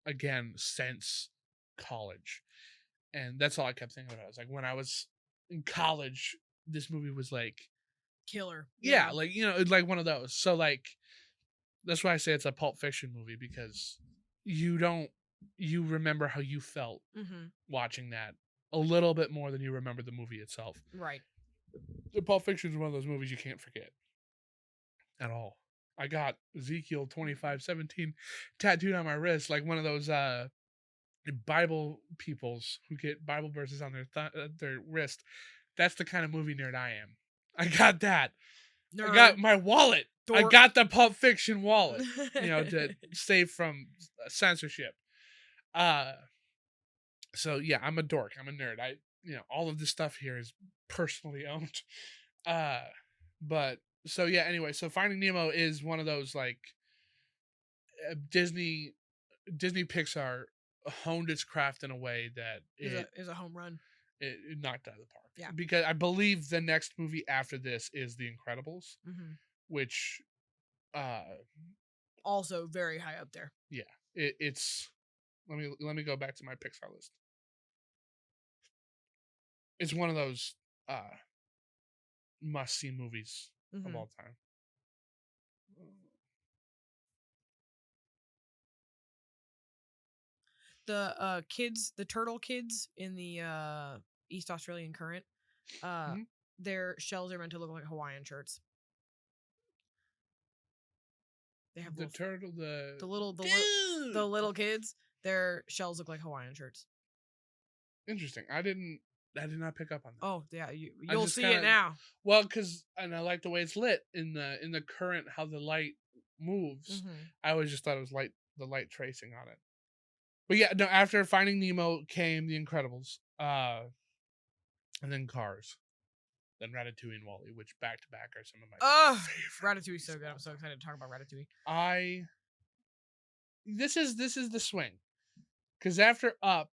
again since college. And that's all I kept thinking about. It's like when I was in college, this movie was like
killer.
Yeah, like, it's like one of those. So like that's why I say it's a Pulp Fiction movie, because you remember how you felt watching that a little bit more than you remember the movie itself.
Right.
The Pulp Fiction is one of those movies you can't forget at all. I got Ezekiel 25:17 tattooed on my wrist, like one of those Bible peoples who get Bible verses on their wrist. That's the kind of movie nerd I am. I got that. Nerd. I got my wallet. Dork. I got the Pulp Fiction wallet, to save from censorship. So yeah, I'm a dork. I'm a nerd. All of this stuff here is personally owned. But so yeah, anyway, so Finding Nemo is one of those like Disney Pixar honed its craft in a way that
is a home run.
It knocked out of the park.
Yeah.
Because I believe the next movie after this is The Incredibles, which
also very high up there.
Yeah. It's let me go back to my Pixar list. It's one of those must-see movies of all time.
The kids, the turtle kids in the East Australian current, their shells are meant to look like Hawaiian shirts. They have the little kids. Their shells look like Hawaiian shirts.
Interesting. I did not pick up on that.
Oh yeah, you'll see it now.
Well, and I like the way it's lit in the current, how the light moves. I always just thought it was the light tracing on it. But yeah, no. After Finding Nemo came The Incredibles, and then Cars, then Ratatouille and WALL-E, which back to back are some of my favorite.
Ratatouille's so good. I'm so excited to talk about Ratatouille.
This is the swing, because after Up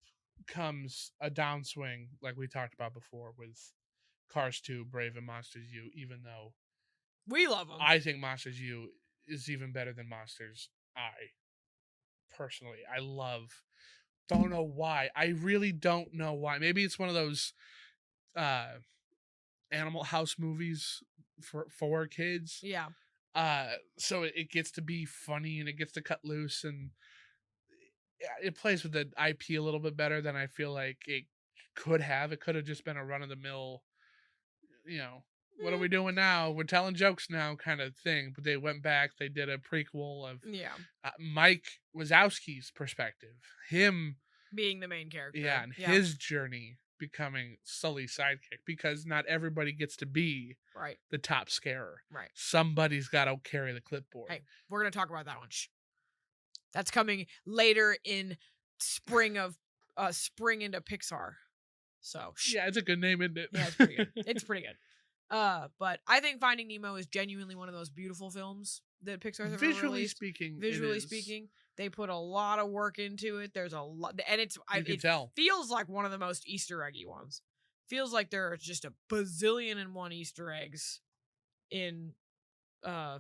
comes a downswing, like we talked about before with Cars 2, Brave, and Monsters U. Even though
we love them,
I think Monsters U is even better than Monsters. Personally, I love don't know why. I really don't know why. Maybe it's one of those uh Animal House movies for kids.
Yeah.
So it gets to be funny and it gets to cut loose, and it plays with the IP a little bit better than I feel like it could have. It could have just been a run of the mill, you know, what are
Eh,
we doing now? We're telling jokes now kind of thing. But they went back, they did a prequel of
yeah.
Mike Wazowski's perspective. Him,
Being the main character.
yeah, and
Yeah.
his journey becoming Sully's sidekick, because not everybody gets to be
Right.
the top scarer.
Right.
Somebody's got to carry the clipboard.
Hey, we're gonna talk about that one. Shh. That's coming later in spring into Pixar. So shh.
Yeah, it's a good name, isn't it?
Yeah, it's pretty good. It's pretty good. But I think Finding Nemo is genuinely one of those beautiful films that Pixar's ever
Visually
released.
speaking,
Visually speaking, they put a lot of work into it. There's a lot, and
you can
it
tell.
feels like one of the most Easter eggy ones. Feels like there are just a bazillion and one Easter eggs in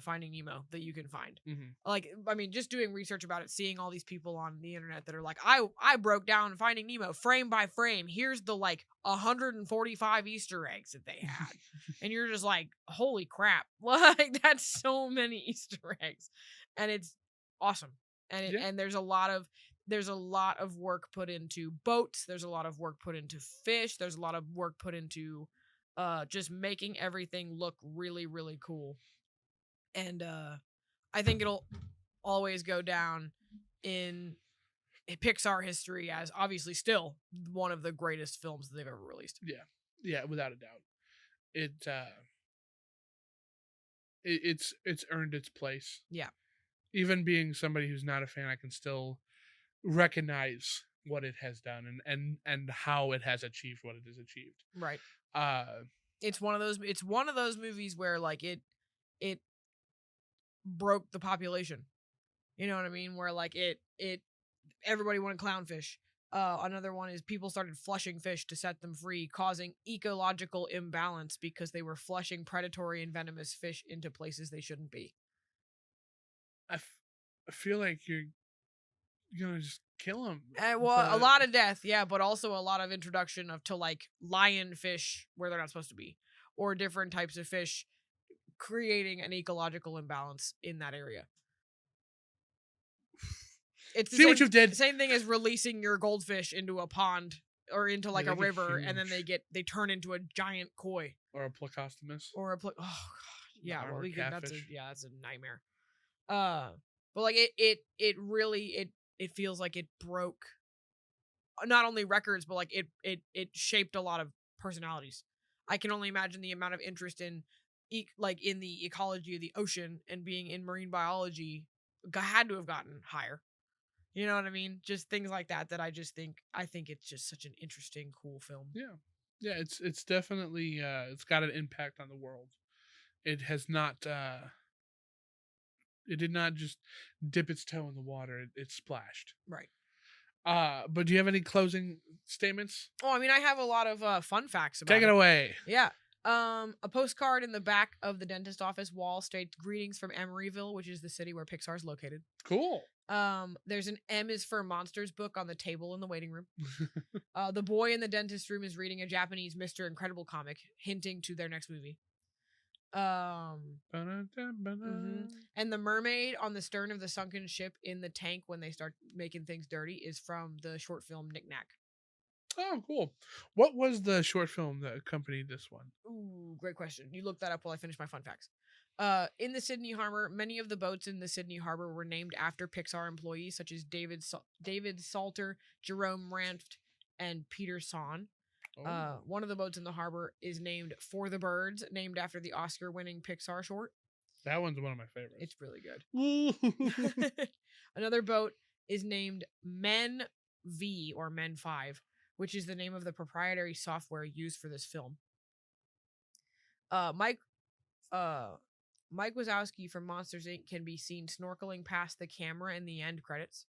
Finding Nemo that you can find.
Mm-hmm.
Like, I mean, just doing research about it, seeing all these people on the internet that are like, I broke down Finding Nemo frame by frame. Here's the like 145 Easter eggs that they had. And you're just like, holy crap. Like, that's so many Easter eggs. And it's awesome. And and there's a lot of work put into boats. There's a lot of work put into fish. There's a lot of work put into just making everything look really, really cool. And I think it'll always go down in Pixar history as obviously still one of the greatest films that they've ever released.
Yeah, without a doubt. It's earned its place.
Yeah.
Even being somebody who's not a fan, I can still recognize what it has done and how it has achieved what it has achieved.
Right.
Uh
It's one of those movies where like it broke the population. You know what I mean? Where like it everybody wanted clownfish. Another one is people started flushing fish to set them free, causing ecological imbalance because they were flushing predatory and venomous fish into places they shouldn't be.
I feel like you're gonna just kill him.
Well, a lot of death, yeah, but also a lot of introduction to like lionfish where they're not supposed to be, or different types of fish, creating an ecological imbalance in that area. It's
See what you did.
The same thing as releasing your goldfish into a pond or into like
Yeah,
a
they get
river, and then
huge.
they turn into a giant koi
Or a Plecostomus.
or oh god, yeah. Well,
armored
that's
catfish.
that's a nightmare. But like it really it feels like it broke not only records, but like it shaped a lot of personalities. I can only imagine the amount of interest in like in the ecology of the ocean and being in marine biology had to have gotten higher. You know what I mean? Just things like that I think it's just such an interesting, cool film.
Yeah, it's definitely it's got an impact on the world. It has not it did not just dip its toe in the water. It splashed.
Right.
But do you have any closing statements?
Oh, I mean, I have a lot of fun facts about
Take it away.
Yeah. A postcard in the back of the dentist office wall states greetings from Emeryville, which is the city where Pixar is located.
Cool.
There's an M is for Monsters book on the table in the waiting room. The boy in the dentist room is reading a Japanese Mr. Incredible comic, hinting to their next movie. And the mermaid on the stern of the sunken ship in the tank when they start making things dirty is from the short film Knick Knack.
Oh, cool. What was the short film that accompanied this one?
Ooh, great question. You look that up while I finish my fun facts. In the Sydney Harbor, many of the boats in the Sydney Harbor were named after Pixar employees such as David Salter, Jerome Ranft, and Peter Son.
Oh.
One of the boats in the harbor is named For the Birds, named after the Oscar-winning Pixar short.
That one's one of my favorites.
It's really good. Another boat is named Men V or Men 5, which is the name of the proprietary software used for this film. Mike Wazowski from Monsters Inc. can be seen snorkeling past the camera in the end credits.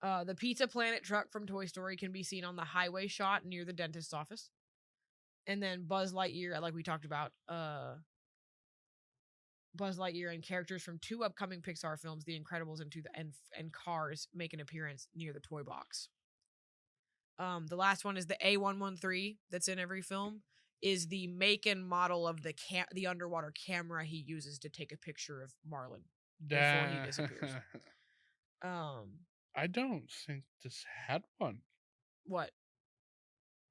The Pizza Planet truck from Toy Story can be seen on the highway shot near the dentist's office. And then Buzz Lightyear, like we talked about, Buzz Lightyear and characters from 2 upcoming Pixar films, The Incredibles and Cars, make an appearance near the toy box. The last one is the A113 that's in every film, is the make and model of the underwater camera he uses to take a picture of Marlin before he disappears.
I don't think this had one.
What?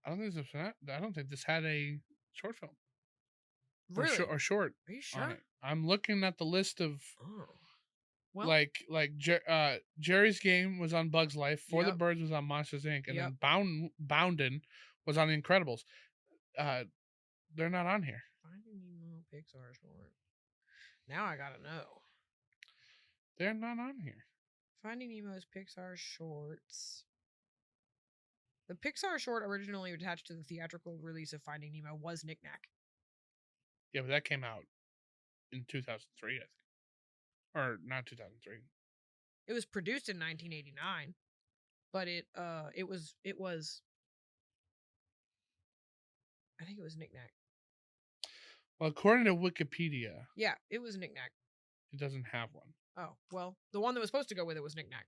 I don't think this had a short film.
Really?
Or short.
Are you sure?
On it. I'm looking at the list of
well,
like Jerry's Game was on Bug's Life, For the Birds was on Monsters Inc., and then Bounden was on The Incredibles. They're not on here.
Finding Nemo Pixar short. Now I gotta know.
They're not on here.
Finding Nemo's Pixar shorts. The Pixar short originally attached to the theatrical release of Finding Nemo was Knick Knack.
Yeah, but that came out in 2003, I think. Or not 2003.
It was produced in 1989, but it was I think it was Knick Knack.
Well, according to Wikipedia,
yeah, it was Knick Knack.
It doesn't have one.
Oh, well, the one that was supposed to go with it was Knick Knack.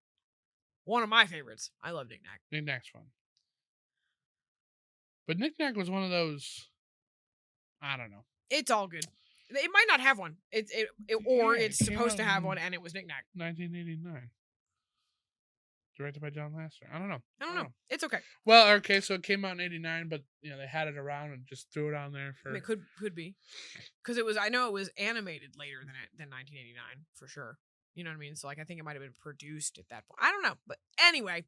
One of my favorites. I love Knick Knack.
Knick Knack's fun. But Knick Knack was one of those, I don't know.
It's all good. It might not have one. It's supposed to have one, and it was Knick Knack.
1989. Directed by John Lasseter. I don't know.
It's okay.
Well, okay, so it came out in 89, but they had it around and just threw it on there for.
I mean, it could be, because I know it was animated later than 1989 for sure. You know what I mean? So I think it might have been produced at that point. I don't know, but anyway,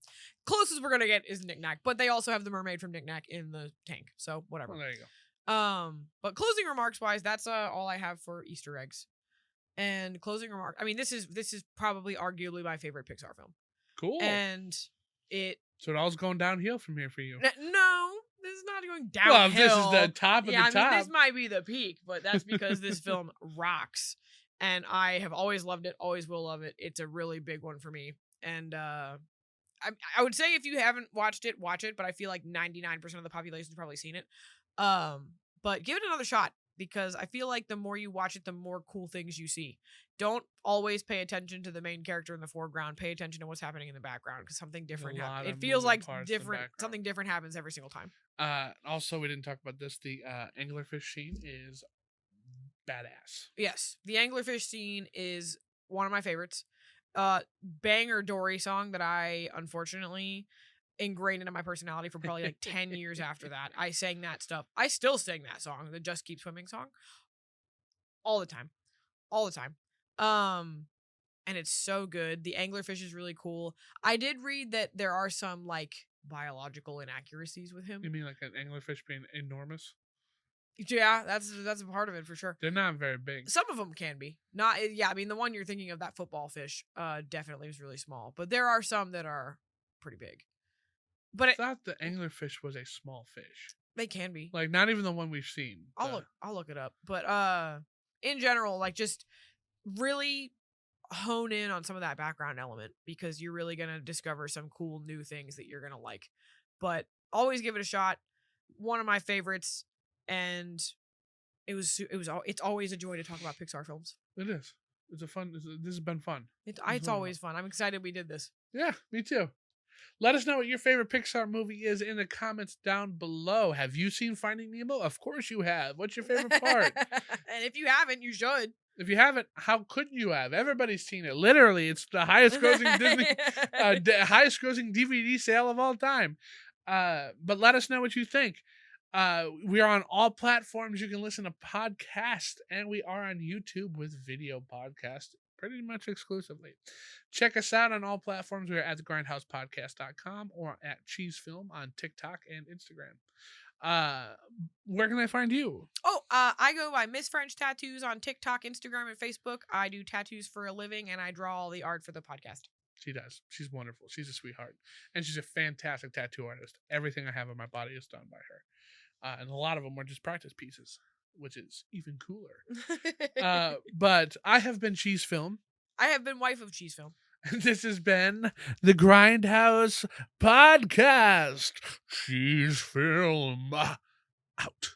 closest we're gonna get is Knick Knack. But they also have the mermaid from Knick Knack in the tank, so whatever.
Well, there you go.
But closing remarks wise, that's all I have for Easter eggs. And closing remark, I mean, this is probably arguably my favorite Pixar film.
Cool.
And
so it all's going downhill from here for you.
No, this is not going downhill.
Well, if this is the top of the top.
I mean, this might be the peak, but that's because this film rocks. And I have always loved it, always will love it. It's a really big one for me. And I would say if you haven't watched it, watch it. But I feel like 99% of the population's probably seen it. But give it another shot, because I feel like the more you watch it, the more cool things you see. Don't always pay attention to the main character in the foreground. Pay attention to what's happening in the background, because something different happens. It feels like something different happens every single time.
Also, we didn't talk about this. The anglerfish scene is badass.
Yes, the anglerfish scene is one of my favorites. Banger Dory song that I unfortunately ingrained into my personality for probably like 10 years after that. I sang that stuff. I still sing that song, the Just Keep Swimming song, all the time. And it's so good. The anglerfish is really cool. I did read that there are some like biological inaccuracies with him.
You mean like an anglerfish being enormous?
Yeah, that's a part of it for sure.
They're not very big.
Some of them can be. Not, yeah, I mean, the one you're thinking of, that football fish, definitely was really small. But there are some that are pretty big. But
I thought the anglerfish was a small fish.
They can be.
Like, not even the one we've seen.
I'll look it up. But in general, like, just really hone in on some of that background element, because you're really gonna discover some cool new things that you're gonna like. But always give it a shot. One of my favorites, and it's always a joy to talk about Pixar films.
It is. This has been fun.
It's always fun. I'm excited we did this.
Yeah, me too. Let us know what your favorite Pixar movie is in the comments down below. Have you seen Finding Nemo? Of course you have. What's your favorite part?
And if you haven't, you should.
If you haven't, how couldn't you have? Everybody's seen it. Literally, it's the highest grossing highest grossing DVD sale of all time. But let us know what you think. We are on all platforms. You can listen to podcasts, and we are on YouTube with video podcast pretty much exclusively. Check us out on all platforms. We are at thegrindhousepodcast.com or at CheeseFilm on TikTok and Instagram. Where can I find you?
I go by Miss French Tattoos on TikTok, Instagram, and Facebook. I do tattoos for a living, and I draw all the art for the podcast.
She does. She's wonderful. She's a sweetheart. And she's a fantastic tattoo artist. Everything I have on my body is done by her. And a lot of them were just practice pieces, which is even cooler. But I have been CheeseFilm. I
have been wife of CheeseFilm.
This has been the Grindhouse Podcast. CheeseFilm out.